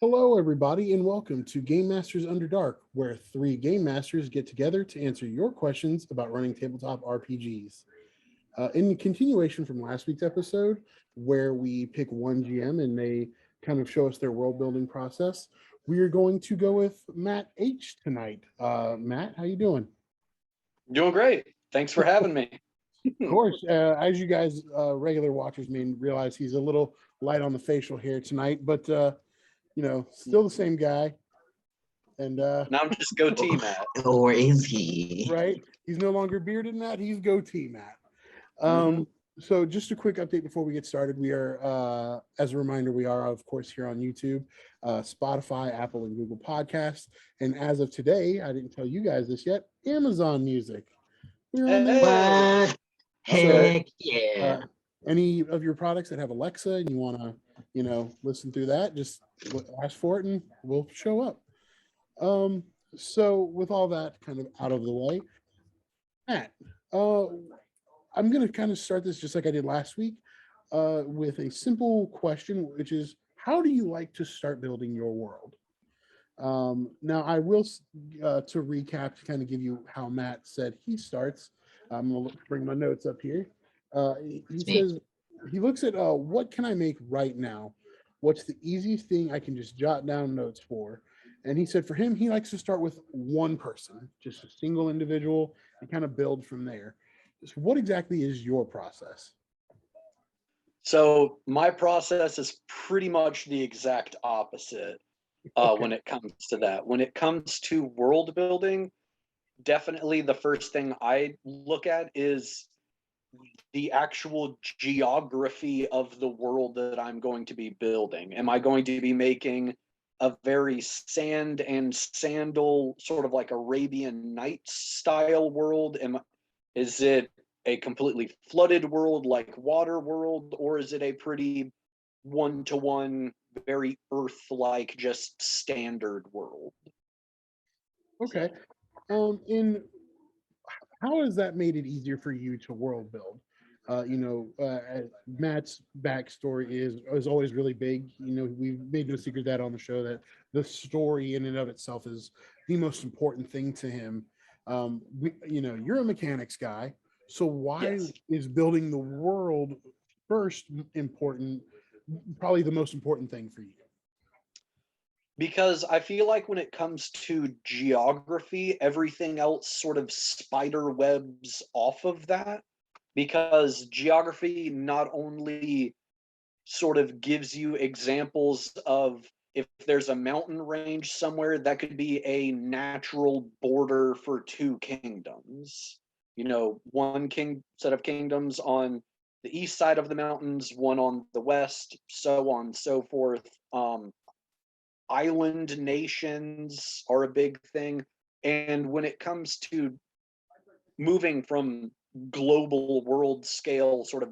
Hello, everybody, and welcome to Game Masters Under Dark, where three game masters get together to answer your questions about running tabletop RPGs. In the continuation from last week's episode, where we pick one GM and they kind of show us their world building process, we are going to go with Matt H tonight. Matt, how you doing? Doing great. Thanks for having me. Of course, as you guys, regular watchers, may realize he's a little light on the facial hair tonight, but still the same guy. And Now I'm just goatee Matt. Or is he? right, he's no longer bearded Matt, he's goatee Matt. Mhm. So just a quick update before we get started. We are, as a reminder, we are of course here on YouTube, Spotify, Apple, and Google Podcasts. And as of today, I didn't tell you guys this yet, Amazon Music. We're on there. Hey. What? Heck yeah. Any of your products that have Alexa and you want to, listen through that, just ask for it and we'll show up. So with all that kind of out of the way, Matt, I'm going to kind of start this just like I did last week, with a simple question, which is, how do you like to start building your world? Now, I will, to recap, to kind of give you how Matt said he starts. I'm going to bring my notes up here. He says, he looks at what can I make right now? What's the easiest thing I can just jot down notes for? And he said for him, he likes to start with one person, just a single individual, and kind of build from there. So what exactly is your process? So my process is pretty much the exact opposite when it comes to that. When it comes to world building, definitely the first thing I look at is the actual geography of the world that I'm going to be building. Am I going to be making a very sand and sandal, sort of like Arabian Nights style world? Is it a completely flooded world like Water World, or is it a pretty one-to-one, very Earth-like, just standard world? Okay. In how has that made it easier for you to world build? Matt's backstory is always really big. We've made no secret that on the show that the story in and of itself is the most important thing to him. You're a mechanics guy, so why Yes. is building the world first important? Probably the most important thing for you. Because I feel like when it comes to geography, everything else sort of spider webs off of that. Because geography not only sort of gives you examples of, if there's a mountain range somewhere, that could be a natural border for two kingdoms. One set of kingdoms on the east side of the mountains, one on the west, so on and so forth. Island nations are a big thing. And when it comes to moving from global world scale, sort of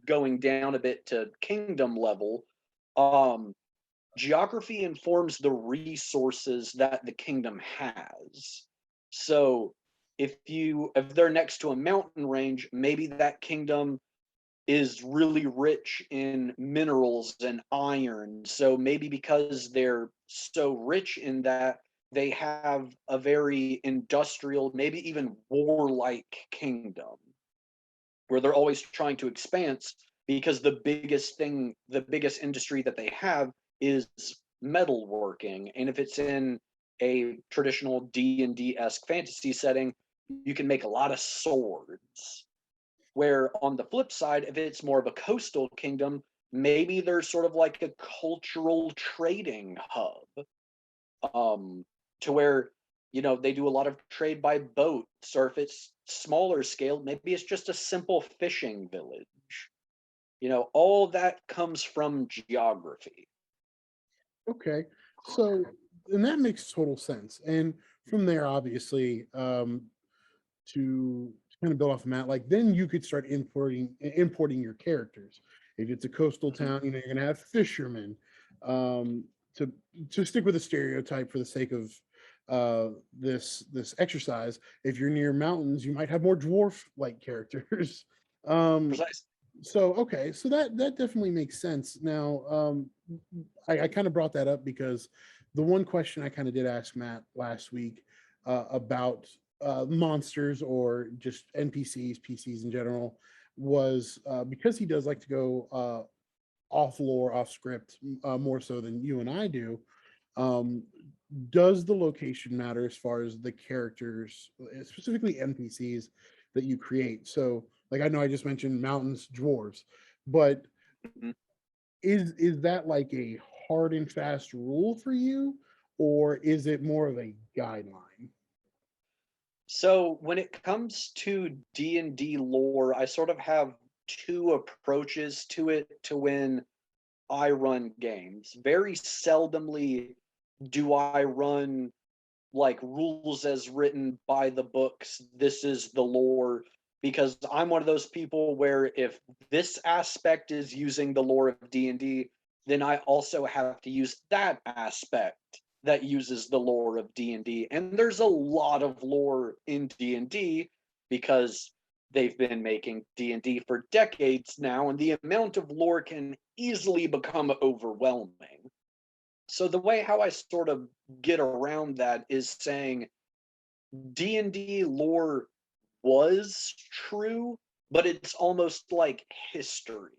going down a bit to kingdom level, geography informs the resources that the kingdom has. So if they're next to a mountain range, maybe that kingdom is really rich in minerals and iron. So maybe because they're so rich in that, they have a very industrial, maybe even warlike kingdom, where they're always trying to expand, because the biggest industry that they have is metalworking. And if it's in a traditional D&D-esque fantasy setting, you can make a lot of swords. Where on the flip side, if it's more of a coastal kingdom, maybe there's sort of like a cultural trading hub, to where they do a lot of trade by boats, or if it's smaller scale, maybe it's just a simple fishing village. All that comes from geography. Okay, so and that makes total sense. And from there, obviously, to kind of build off of Matt, like then you could start importing your characters. If it's a coastal town, you're going to have fishermen. To stick with a stereotype for the sake of this exercise. If you're near mountains, you might have more dwarf like characters. um Precise. so okay, so that definitely makes sense. Now, I kind of brought that up because the one question I kind of did ask Matt last week about monsters or just NPCs, PCs in general, was because he does like to go off lore, off script, more so than you and I do. Um, does the location matter as far as the characters, specifically NPCs that you create? So, like I know I just mentioned mountains, dwarves, but Mhm. is that like a hard and fast rule for you, or is it more of a guideline? So when it comes to D&D lore, I sort of have two approaches to it to when I run games. Very seldomly do I run like rules as written by the books. This is the lore, because I'm one of those people where if this aspect is using the lore of D&D, then I also have to use that aspect that uses the lore of D&D. And there's a lot of lore in D&D because they've been making D&D for decades now, and the amount of lore can easily become overwhelming. So the way how I sort of get around that is saying D&D lore was true, but it's almost like history,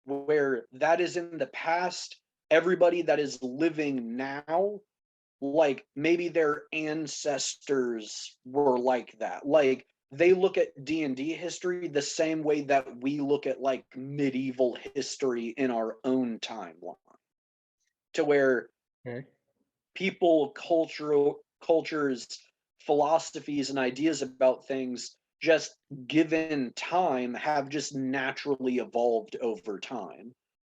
where that is in the past. Everybody that is living now, like maybe their ancestors were like that. Like they look at D&D history the same way that we look at like medieval history in our own timeline, to where Okay. people, cultures, philosophies, and ideas about things, just given time, have just naturally evolved over time.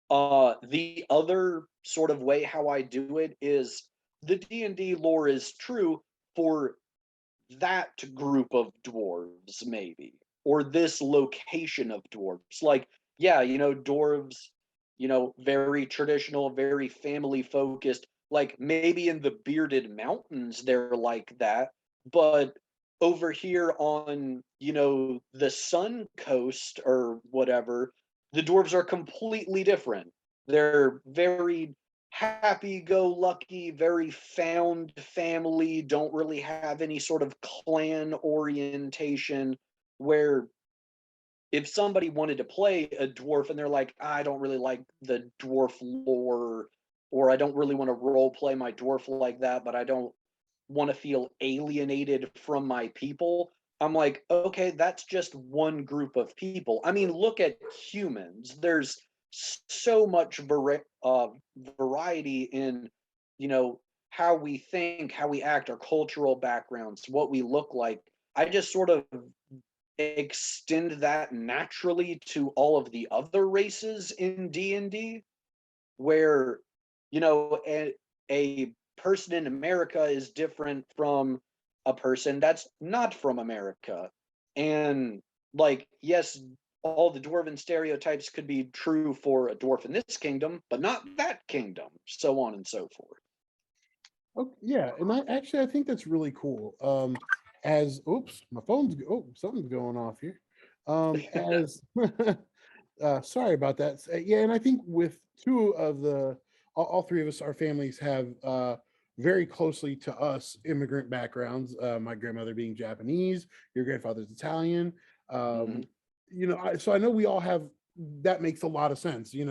The other sort of way how I do it is the D&D lore is true for that group of dwarves, maybe, or this location of dwarves. Like, yeah, dwarves, very traditional, very family focused. Like maybe in the Bearded Mountains, they're like that, but over here on, the Sun Coast or whatever, the dwarves are completely different. They're very happy-go-lucky, very found family, don't really have any sort of clan orientation, where if somebody wanted to play a dwarf and they're like, I don't really like the dwarf lore, or I don't really want to role play my dwarf like that, but I don't want to feel alienated from my people. I'm like, okay, that's just one group of people. I mean, look at humans. There's so much variety in, how we think, how we act, our cultural backgrounds, what we look like. I just sort of extend that naturally to all of the other races in D&D, where a person in America is different from a person that's not from America. And like, yes, all the dwarven stereotypes could be true for a dwarf in this kingdom, but not that kingdom, so on and so forth. Oh, yeah, and I think that's really cool. As oops, my phone's something's going off here. As sorry about that. Yeah, and I think with two of the all three of us, our families have very closely to us immigrant backgrounds. My grandmother being Japanese, your grandfather's Italian. Mhm. Um, so I know we all have that makes a lot of sense. You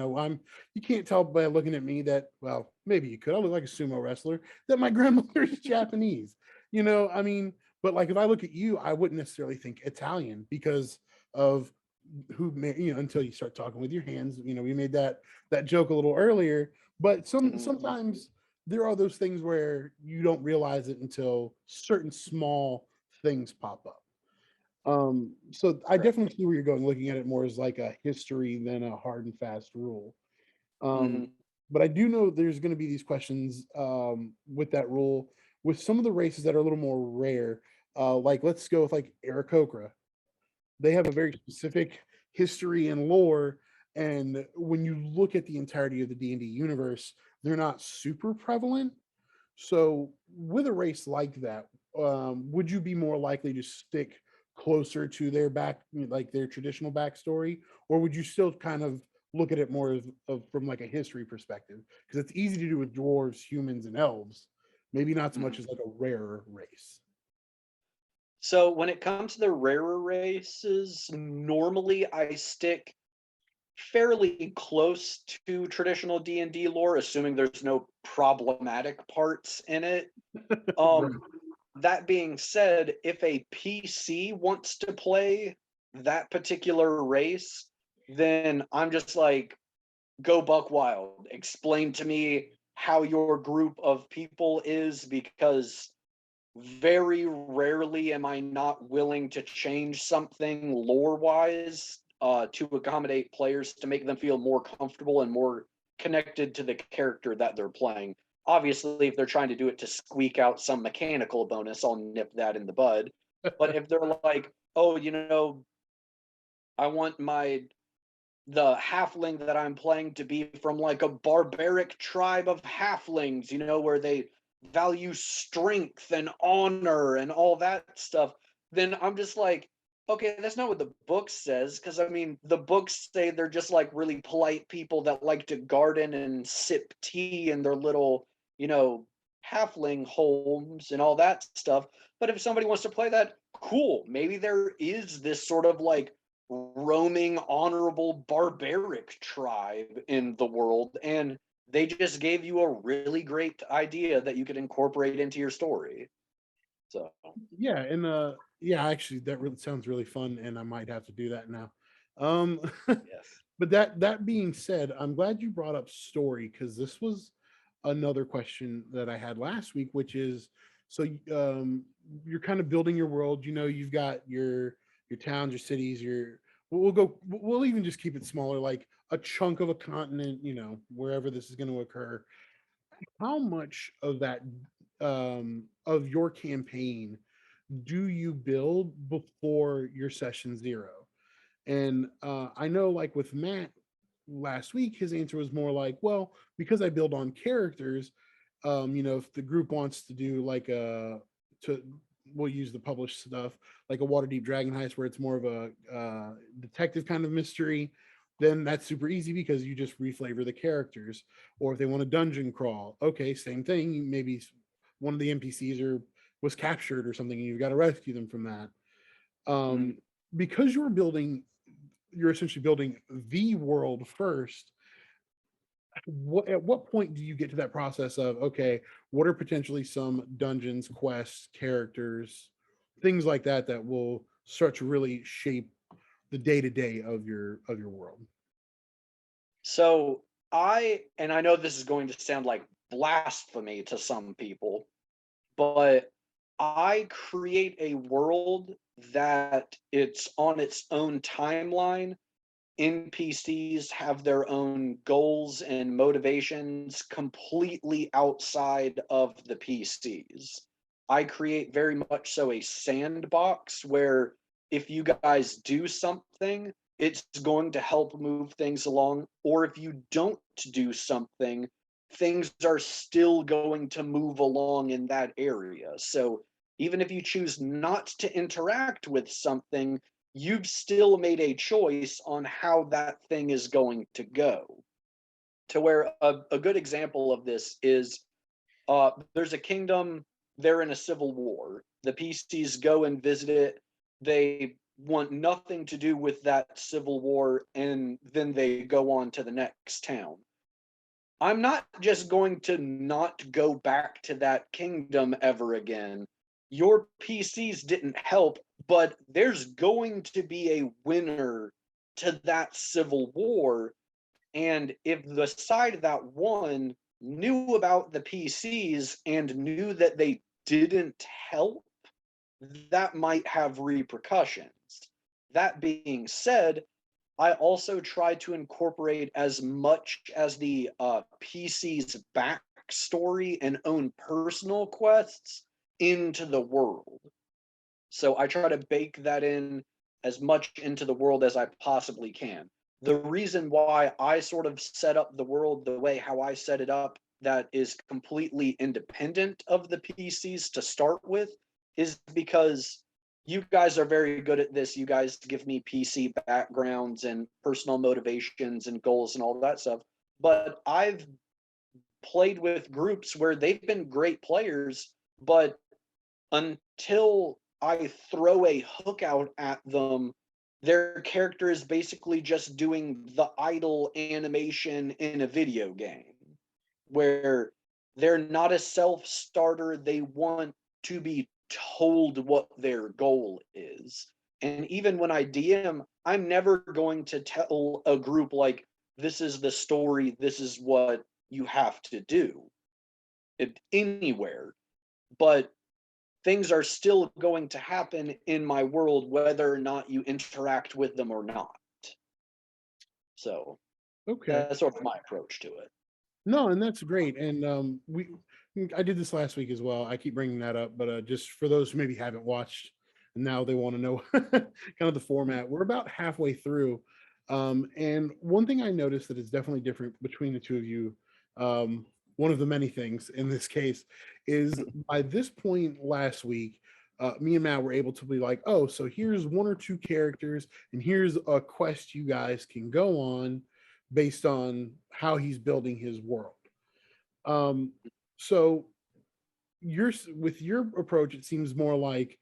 can't tell by looking at me that, well, maybe you could. I look like a sumo wrestler, that my grandmother is Japanese. I mean, but like if I look at you, I wouldn't necessarily think Italian because of who may, until you start talking with your hands. We made that joke a little earlier, but Mhm. sometimes there are those things where you don't realize it until certain small things pop up. So I Correct. definitely see where you're going, looking at it more as like a history than a hard and fast rule. Um, Mhm. but I do know there's going to be these questions with that rule with some of the races that are a little more rare. Like let's go with like Aarakocra. They have a very specific history and lore, and when you look at the entirety of the D&D universe, they're not super prevalent. So with a race like that, would you be more likely to stick closer to their like their traditional backstory, or would you still kind of look at it more from like a history perspective? Because it's easy to do with dwarves, humans, and elves. Maybe not so much Mhm. as like a rarer race. So when it comes to the rarer races, normally I stick fairly close to traditional D&D lore, assuming there's no problematic parts in it. Right. That being said, if a PC wants to play that particular race, then I'm just like, go buck wild. Explain to me how your group of people is, because very rarely am I not willing to change something lore wise to accommodate players to make them feel more comfortable and more connected to the character that they're playing. Obviously, if they're trying to do it to squeak out some mechanical bonus, I'll nip that in the bud. But if they're like, oh, I want the halfling that I'm playing to be from like a barbaric tribe of halflings, where they value strength and honor and all that stuff, then I'm just like, okay, that's not what the book says. Because I mean, the books say they're just like really polite people that like to garden and sip tea in their little, you know, halfling homes and all that stuff. But if somebody wants to play that, cool. Maybe there is this sort of like roaming honorable barbaric tribe in the world, and they just gave you a really great idea that you could incorporate into your story. So Yeah, and yeah, actually that really sounds really fun, and I might have to do that now. Um yes. but that being said, I'm glad you brought up story, because this was another question that I had last week, which is, so you're kind of building your world, you've got your towns, your cities, we'll even just keep it smaller, like a chunk of a continent, wherever this is going to occur. How much of that of your campaign do you build before your session zero? And I know, like with Matt last week, his answer was more like, well, because I build on characters, if the group wants to do like to we'll use the published stuff, like a Waterdeep Dragon Heist, where it's more of a detective kind of mystery, then that's super easy because you just reflavor the characters. Or if they want a dungeon crawl, okay, same thing. Maybe one of the NPCs was captured or something, and you've got to rescue them from that. Mhm. Um, because you're essentially building the world first. At what point do you get to that process of, okay, what are potentially some dungeons, quests, characters, things like that that will start to really shape the day to day of your world? So I know this is going to sound like blasphemy to some people, but I create a world that it's on its own timeline. NPCs have their own goals and motivations completely outside of the PCs. I create very much so a sandbox where if you guys do something, it's going to help move things along. Or if you don't do something, things are still going to move along in that area. So even if you choose not to interact with something, you've still made a choice on how that thing is going to go. To where a good example of this is there's a kingdom, they're in a civil war. The PCs go and visit it. They want nothing to do with that civil war, and then they go on to the next town. I'm not just going to not go back to that kingdom ever again. Your PCs didn't help, but there's going to be a winner to that civil war. And if the side that won knew about the PCs and knew that they didn't help, that might have repercussions. That being said, I also try to incorporate as much as the PC's backstory and own personal quests into the world. So I try to bake that in as much into the world as I possibly can. The reason why I sort of set up the world the way how I set it up that is completely independent of the PCs to start with is because you guys are very good at this. You guys give me PC backgrounds and personal motivations and goals and all that stuff. But I've played with groups where they've been great players, but until I throw a hook out at them, their character is basically just doing the idle animation in a video game where they're not a self-starter. They want to be told what their goal is. And even when I DM, I'm never going to tell a group like, this is the story, this is what you have to do anywhere. But things are still going to happen in my world, whether or not you interact with them or not. So Okay. that's sort of my approach to it. No, and that's great. And I did this last week as well. I keep bringing that up, but just for those who maybe haven't watched and now they want to know kind of the format, we're about halfway through. And one thing I noticed that is definitely different between the two of you, one of the many things in this case, is by this point last week, me and Matt were able to be like, oh, so here's one or two characters, and here's a quest you guys can go on based on how he's building his world. So with your approach, it seems more like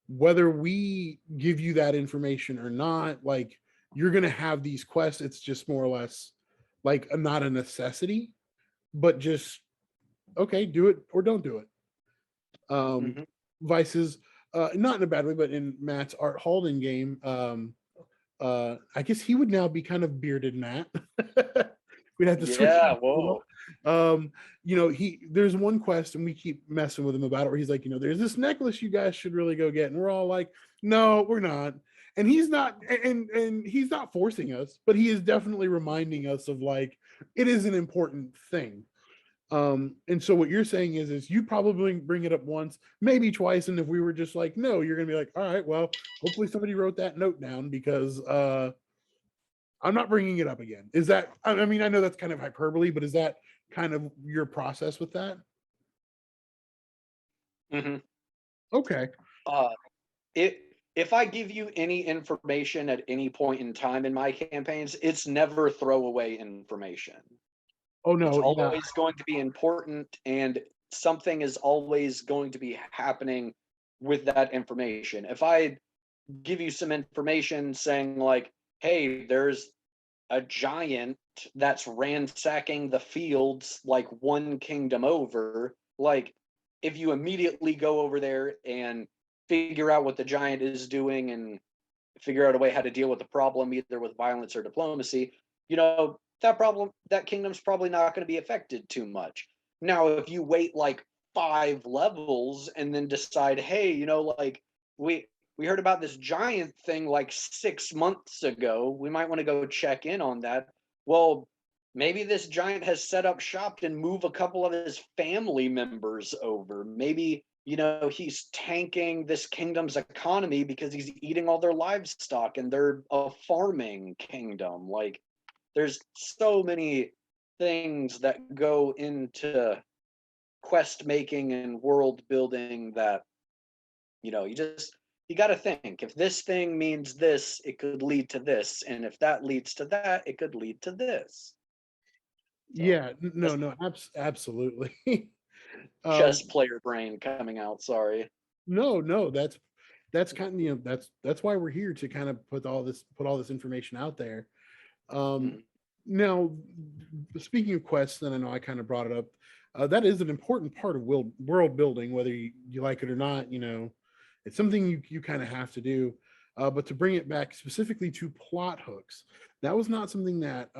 whether we give you that information or not, like you're going to have these quests. It's just more or less like not a necessity, but just, okay, do it or don't do it. Vice's, not in a bad way, but in Matt's Art Halden game, I guess he would now be kind of bearded Matt. We'd have to switch. Yeah, whoa. There's one quest and we keep messing with him about it where he's like, there's this necklace you guys should really go get. And we're all like, no, we're not. And he's not, and he's not forcing us, but he is definitely reminding us of like, it is an important thing. And so what you're saying is you probably bring it up once, maybe twice. And if we were just like, no, you're going to be like, all right, well, hopefully somebody wrote that note down because I'm not bringing it up again. Is that, I mean, I know that's kind of hyperbole, but is that kind of your process with that? Okay. If I give you any information at any point in time in my campaigns, it's never throwaway information. Oh no, it's always going to be important, and something is always going to be happening with that information. If I give you some information saying like, hey, there's a giant that's ransacking the fields like one kingdom over, like if you immediately go over there and figure out what the giant is doing and figure out a way how to deal with the problem, either with violence or diplomacy, that kingdom's probably not going to be affected too much. Now, if you wait like 5 levels and then decide, hey, like we heard about this giant thing like 6 months ago, we might want to go check in on that. Well, maybe this giant has set up shop and move a couple of his family members over. Maybe, he's tanking this kingdom's economy because he's eating all their livestock and they're a farming kingdom. Like, there's so many things that go into quest making and world building that, you got to think, if this thing means this, it could lead to this. And if that leads to that, it could lead to this. So, yeah, no, absolutely. Chess player brain coming out. Sorry. No, that's kind of, that's why we're here, to kind of put all this information out there. Now, speaking of quests, and I know I kind of brought it up, that is an important part of world building, whether you like it or not. It's something you kind of have to do. But to bring it back specifically to plot hooks, that was not something that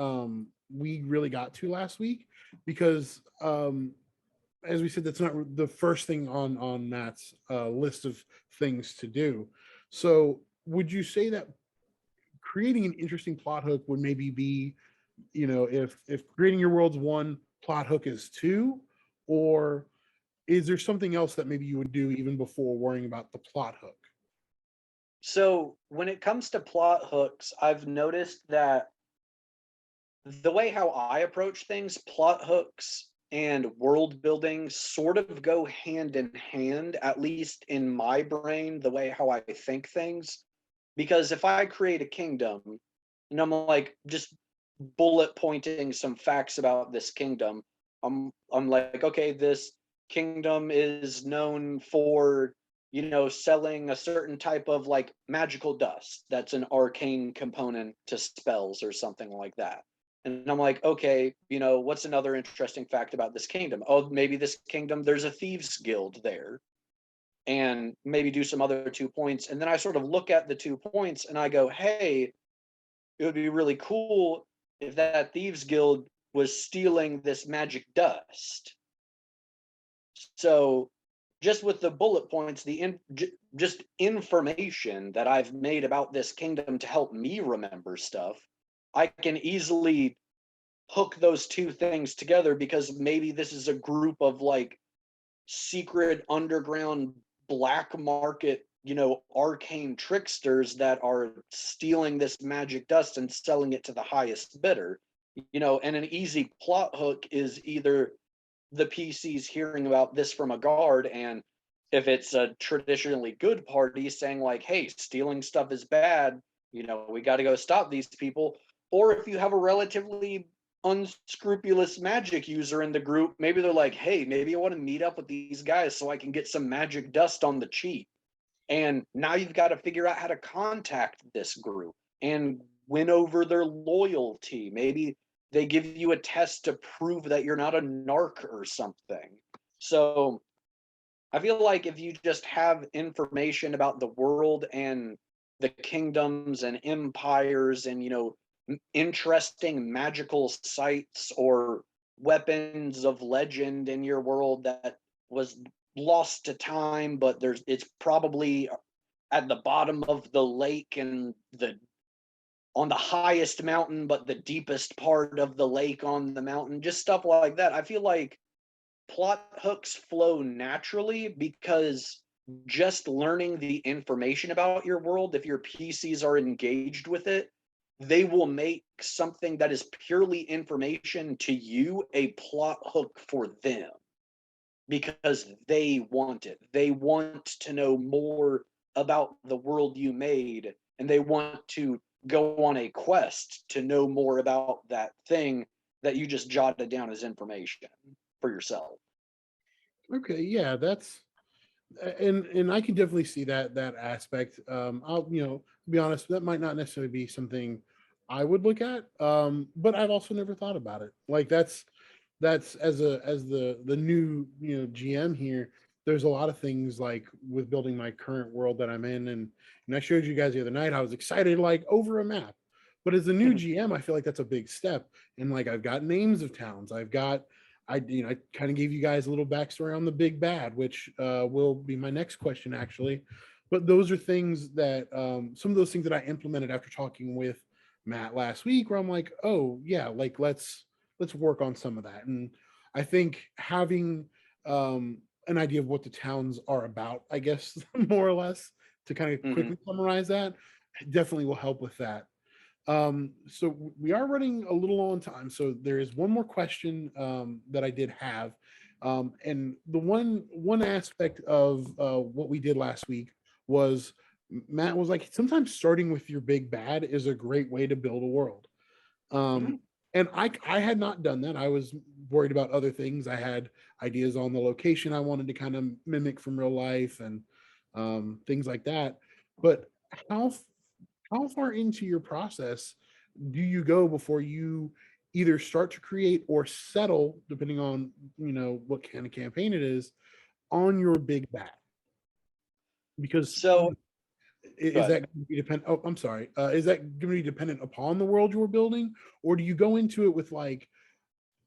we really got to last week because, as we said, that's not the first thing on Matt's list of things to do. So would you say that creating an interesting plot hook would maybe be, if creating your world's 1, plot hook is 2, or is there something else that maybe you would do even before worrying about the plot hook? So when it comes to plot hooks, I've noticed that the way how I approach things, plot hooks and world building sort of go hand in hand, at least in my brain, the way how I think things. Because if I create a kingdom and I'm like just bullet pointing some facts about this kingdom, I'm like, okay, this kingdom is known for, selling a certain type of like magical dust that's an arcane component to spells or something like that. And I'm like, okay, what's another interesting fact about this kingdom? Oh, maybe this kingdom, there's a thieves guild there, and maybe do some other 2 points. And then I sort of look at the 2 points and I go, hey, it would be really cool if that thieves guild was stealing this magic dust. So just with the bullet points, just information that I've made about this kingdom to help me remember stuff, I can easily hook those two things together, because maybe this is a group of like secret underground black market, arcane tricksters that are stealing this magic dust and selling it to the highest bidder. And an easy plot hook is either the PCs hearing about this from a guard, and if it's a traditionally good party saying like, hey, stealing stuff is bad, we got to go stop these people. Or if you have a relatively unscrupulous magic user in the group, maybe they're like, hey, maybe I want to meet up with these guys so I can get some magic dust on the cheap. And now you've got to figure out how to contact this group and win over their loyalty. Maybe they give you a test to prove that you're not a narc or something. So I feel like if you just have information about the world and the kingdoms and empires and, interesting magical sites or weapons of legend in your world that was lost to time, but it's probably at the bottom of the lake and on the highest mountain, but the deepest part of the lake on the mountain, just stuff like that. I feel like plot hooks flow naturally because just learning the information about your world, if your PCs are engaged with it, they will make something that is purely information to you a plot hook for them, because they want it. They want to know more about the world you made, and they want to go on a quest to know more about that thing that you just jotted down as information for yourself. Okay, yeah, and I can definitely see that aspect. I'll to be honest, that might not necessarily be something I would look at. But I've also never thought about it. Like that's as the new GM here. There's a lot of things like with building my current world that I'm in, and I showed you guys the other night. I was excited like over a map, but as a new GM, I feel like that's a big step. And like I've got names of towns. I kind of gave you guys a little backstory on the big bad, which will be my next question actually. But those are things that some of those things that I implemented after talking with Matt last week, where I'm like, oh yeah, like let's work on some of that. And I think having an idea of what the towns are about, I guess, more or less, to kind of Mhm. quickly summarize that, definitely will help with that. So we are running a little on time. So there is one more question that I did have. And the one aspect of what we did last week was Matt was like, sometimes starting with your big bad is a great way to build a world. Um, Mhm. and I had not done that. I was worried about other things. I had ideas on the location I wanted to kind of mimic from real life and things like that. But how how far into your process do you go before you either start to create or settle, depending on what kind of campaign it is, on your big bat? Because So, go is ahead. that going to be dependent? Oh, I'm sorry. Is that going to be dependent upon the world you're building, or do you go into it with like,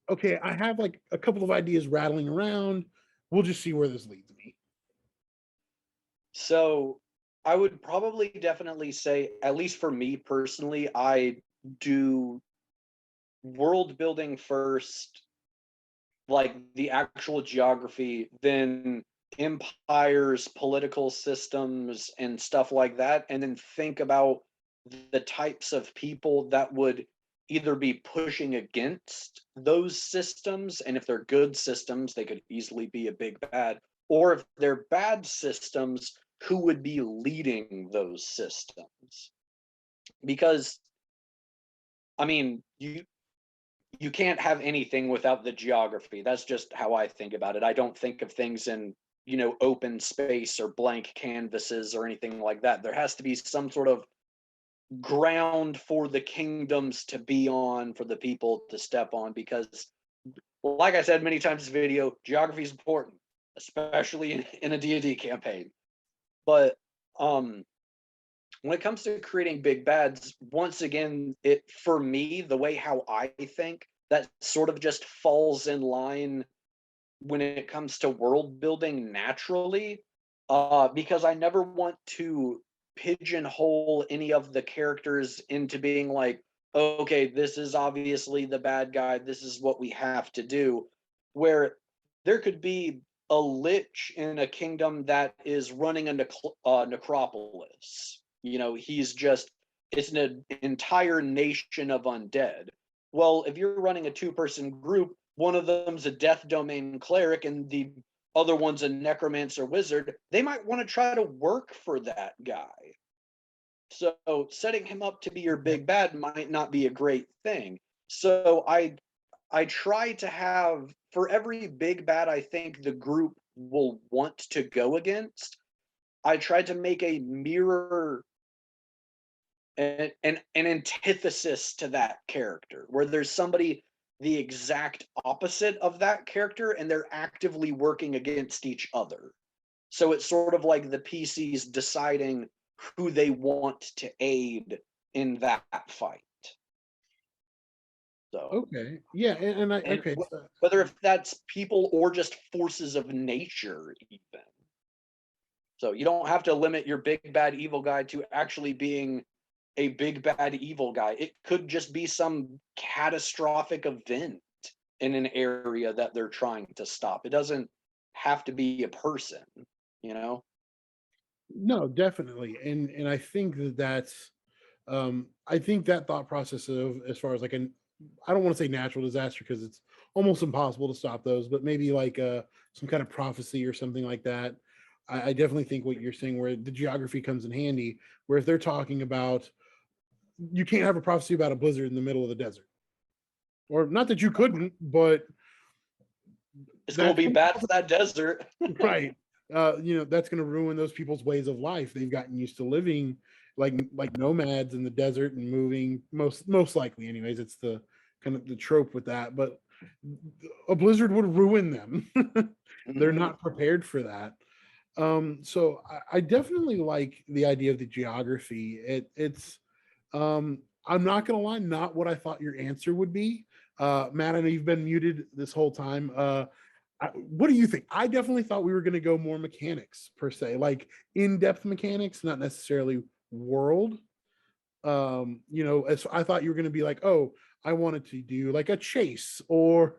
okay, I have like a couple of ideas rattling around. We'll just see where this leads me. So I would probably definitely say, at least for me personally, I do world building first, like the actual geography, then empires, political systems, and stuff like that, and then think about the types of people that would either be pushing against those systems, and if they're good systems, they could easily be a big bad, or if they're bad systems, who would be leading those systems? Because I mean, you can't have anything without the geography. That's just how I think about it. I don't think of things in, open space or blank canvases or anything like that. There has to be some sort of ground for the kingdoms to be on, for the people to step on, because like I said many times in this video, geography is important, especially in a D&D campaign. But when it comes to creating big bads, once again, for me, the way how I think, that sort of just falls in line when it comes to world building naturally, because I never want to pigeonhole any of the characters into being like, okay, this is obviously the bad guy, this is what we have to do, where there could be a lich in a kingdom that is running a necropolis. He's just, it's an entire nation of undead. Well, if you're running a two-person group, one of them's a death domain cleric and the other one's a necromancer wizard, they might want to try to work for that guy. So setting him up to be your big bad might not be a great thing. So I try to have, for every big bad I think the group will want to go against, I tried to make a mirror, an antithesis to that character, where there's somebody the exact opposite of that character and they're actively working against each other. So it's sort of like the PCs deciding who they want to aid in that fight. So Okay. Yeah. And I, and okay. whether if that's people or just forces of nature, even. So you don't have to limit your big bad evil guy to actually being a big bad evil guy. It could just be some catastrophic event in an area that they're trying to stop. It doesn't have to be a person, you know? No, definitely. And I think that's I think that thought process of, as far as like an, I don't want to say natural disaster because it's almost impossible to stop those, but maybe like some kind of prophecy or something like that. I definitely think what you're saying, where the geography comes in handy, where if they're talking about, you can't have a prophecy about a blizzard in the middle of the desert, or not that you couldn't, but It's going to be bad for that desert. right. That's going to ruin those people's ways of life. They've gotten used to living like nomads in the desert and moving, most likely anyways. It's the kind of the trope with that, but a blizzard would ruin them. They're not prepared for that. So I definitely like the idea of the geography. It's I'm not gonna lie, not what I thought your answer would be. Matt, I know you've been muted this whole time. What do you think? I definitely thought we were going to go more mechanics per se, like in-depth mechanics, not necessarily world. As I thought you were going to be like, oh, I wanted to do like a chase or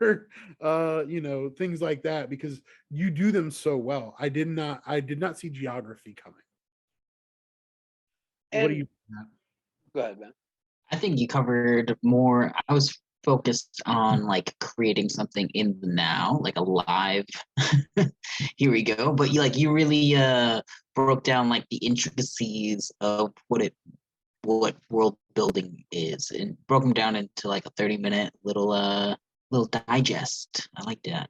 things like that, because you do them so well. I did not see geography coming. What do And you go ahead, man. I think you covered more. I was focused on like creating something in the now, like a live. Here we go. But you really broke down like the intricacies of what world building is, and broke them down into like a 30-minute little digest. I like that.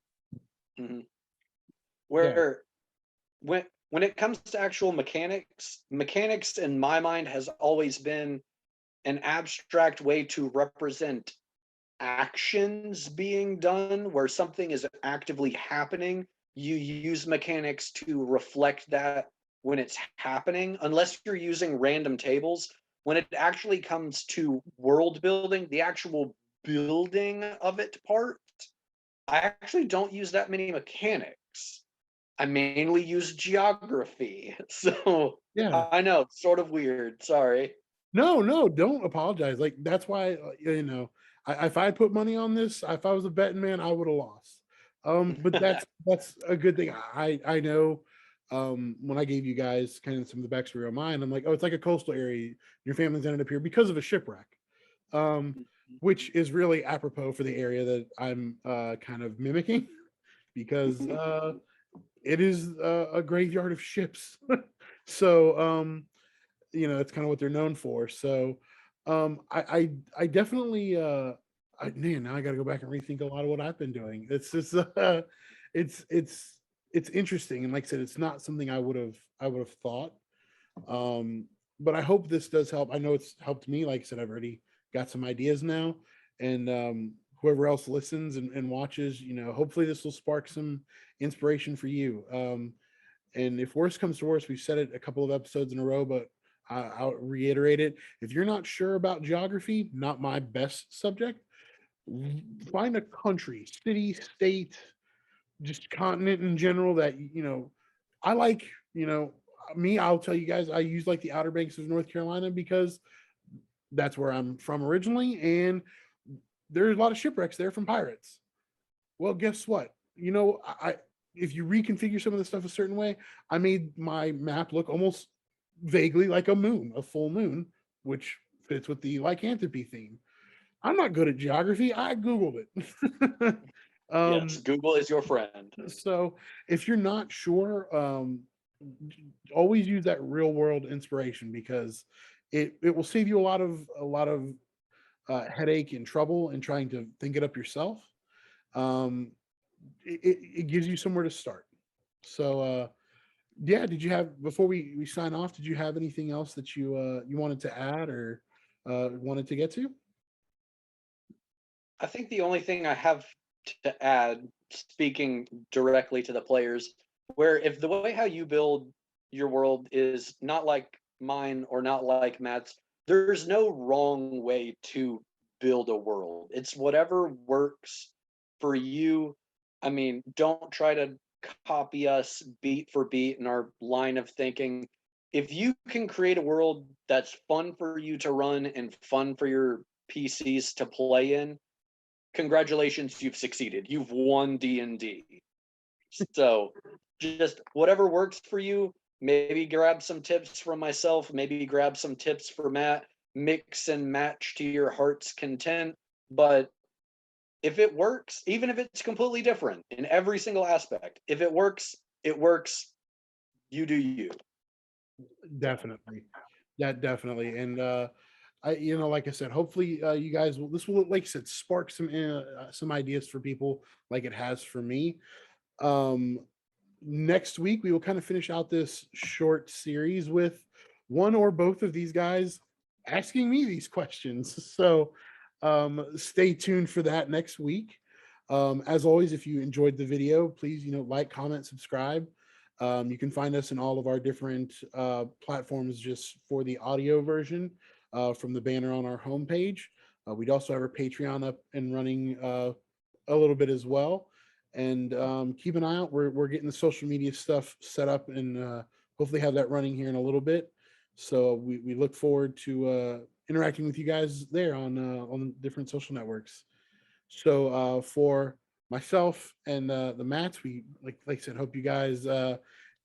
Mm-hmm. Where when it comes to actual mechanics in my mind has always been an abstract way to represent actions being done, where something is actively happening. You use mechanics to reflect that when it's happening, unless you're using random tables. When it actually comes to world building, the actual building of it part, I actually don't use that many mechanics. I mainly use geography. So Yeah. I know, sort of weird. Sorry. No, don't apologize. Like that's why if I had put money on this, if I was a betting man, I would have lost. But that's a good thing. I know. When I gave you guys kind of some of the backstory on mine, I'm like, oh, it's like a coastal area. Your family's ended up here because of a shipwreck. which is really apropos for the area that I'm kind of mimicking, because it is a graveyard of ships. So it's kind of what they're known for. So I definitely man, now I got to go back and rethink a lot of what I've been doing. It's just it's interesting, and like I said, it's not something I would have thought. But I hope this does help. I know it's helped me. Like I said, I've already got some ideas now, and whoever else listens and watches, hopefully this will spark some inspiration for you. And if worse comes to worse, we've said it a couple of episodes in a row, but I'll reiterate it. If you're not sure about geography, not my best subject, find a country, city, state, just continent in general that I like. Me, I'll tell you guys, I use like the Outer Banks of North Carolina because that's where I'm from originally, and there's a lot of shipwrecks there from pirates. Well, guess what? I if you reconfigure some of the stuff a certain way, I made my map look almost vaguely like a moon, a full moon, which fits with the lycanthropy theme. I'm not good at geography. I Googled it. Yes, Google is your friend. So if you're not sure, always use that real world inspiration, because it will save you a lot of headache and trouble in trying to think it up yourself. Um, it gives you somewhere to start. So yeah, did you have, before we sign off, did you have anything else that you wanted to add, or wanted to get to? I think the only thing I have to add, speaking directly to the players, where if the way how you build your world is not like mine or not like Matt's, there's no wrong way to build a world. It's whatever works for you. I mean, don't try to copy us beat for beat in our line of thinking. If you can create a world that's fun for you to run and fun for your PCs to play in, congratulations, you've succeeded. You've won D&D. So just whatever works for you, maybe grab some tips from myself, maybe grab some tips for Matt, mix and match to your heart's content. But if it works, even if it's completely different in every single aspect, if it works, it works. You do you. Definitely. That definitely. And like I said, hopefully you guys will, this will, like I said, spark some ideas for people like it has for me. Um, Next week we will kind of finish out this short series with one or both of these guys asking me these questions. So stay tuned for that next week. As always, if you enjoyed the video, please like, comment, subscribe. You can find us in all of our different platforms just for the audio version, from the banner on our homepage. We'd also have our Patreon up and running a little bit as well. And keep an eye out. We're getting the social media stuff set up, and hopefully have that running here in a little bit. So we look forward to interacting with you guys there on different social networks. So for myself and the Mats, we like I said, hope you guys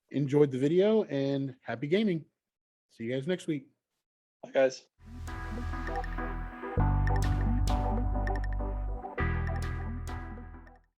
enjoyed the video, and happy gaming. See you guys next week. Bye, guys.